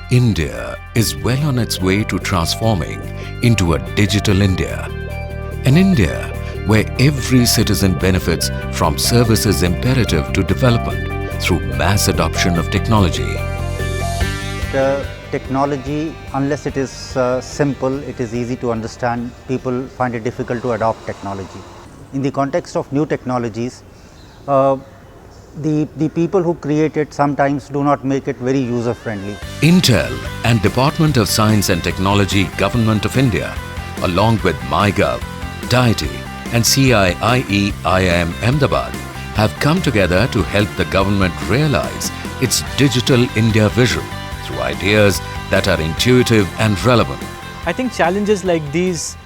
India is well on its way to transforming into a digital India. An India where every citizen benefits from services imperative to development through mass adoption of technology. The technology, unless it is simple, it is easy to understand, people find it difficult to adopt technology. In the context of new technologies, the people who create it sometimes do not make it very user friendly. Intel and Department of Science and Technology, Government of India, along with MyGov, DIETI and CIIE IIM Ahmedabad have come together to help the government realize its Digital India vision through ideas that are intuitive and relevant. I think challenges like these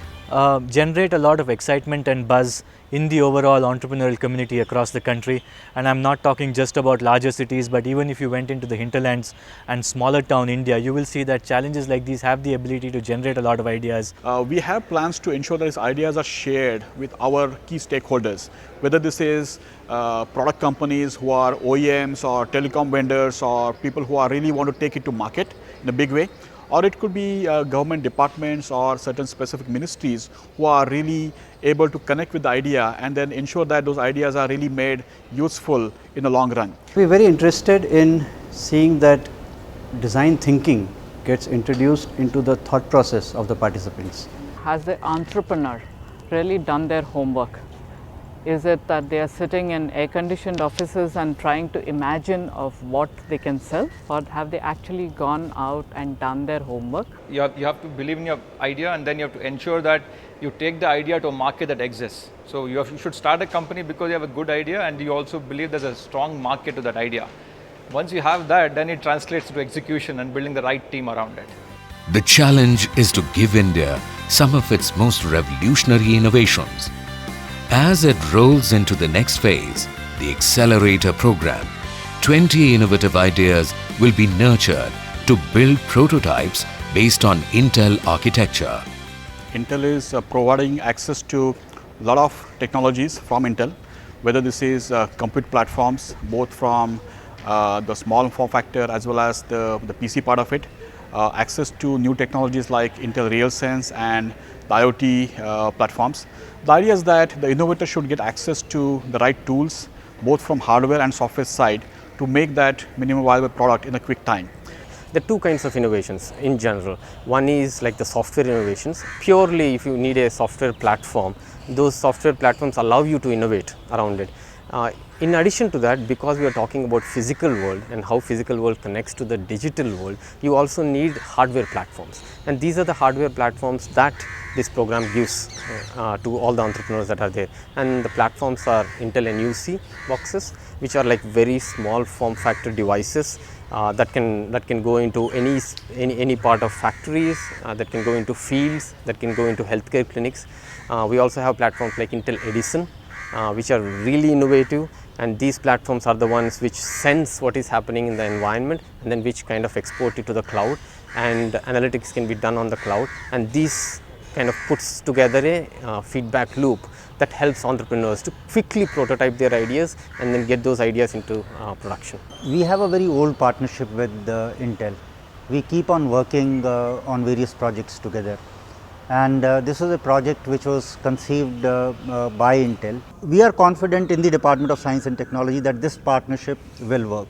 generate a lot of excitement and buzz in the overall entrepreneurial community across the country. And I'm not talking just about larger cities, but even if you went into the hinterlands and smaller town India, you will see that challenges like these have the ability to generate a lot of ideas. We have plans to ensure that these ideas are shared with our key stakeholders, whether this is product companies who are OEMs or telecom vendors or people who are really want to take it to market in a big way, or it could be government departments or certain specific ministries who are really able to connect with the idea and then ensure that those ideas are really made useful in the long run. We are very interested in seeing that design thinking gets introduced into the thought process of the participants. Has the entrepreneur really done their homework? Is it that they are sitting in air-conditioned offices and trying to imagine of what they can sell, or have they actually gone out and done their homework? You have to believe in your idea, and then you have to ensure that you take the idea to a market that exists. So you should start a company because you have a good idea and you also believe there's a strong market to that idea. Once you have that, then it translates to execution and building the right team around it. The challenge is to give India some of its most revolutionary innovations. As it rolls into the next phase, the Accelerator Program, 20 innovative ideas will be nurtured to build prototypes based on Intel architecture. Intel is providing access to a lot of technologies from Intel, whether this is compute platforms, both from the small form factor as well as the PC part of it, access to new technologies like Intel RealSense and the IoT platforms. The idea is that the innovator should get access to the right tools, both from hardware and software side, to make that minimum viable product in a quick time. There are two kinds of innovations in general. One is like the software innovations. Purely if you need a software platform, those software platforms allow you to innovate around it. In addition to that, because we are talking about physical world and how physical world connects to the digital world, you also need hardware platforms. And these are the hardware platforms that this program gives to all the entrepreneurs that are there. And the platforms are Intel NUC boxes, which are like very small form factor devices that can go into any part of factories, that can go into fields, that can go into healthcare clinics. We also have platforms like Intel Edison, which are really innovative, and these platforms are the ones which sense what is happening in the environment and then which kind of export it to the cloud, and analytics can be done on the cloud, and this kind of puts together a feedback loop that helps entrepreneurs to quickly prototype their ideas and then get those ideas into production. We have a very old partnership with Intel. We keep on working on various projects together. And this was a project which was conceived by Intel. We are confident in the Department of Science and Technology that this partnership will work.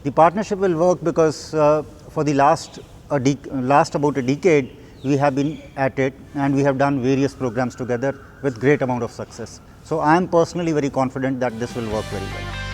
The partnership will work because for the last about a decade, we have been at it and we have done various programs together with great amount of success. So I am personally very confident that this will work very well.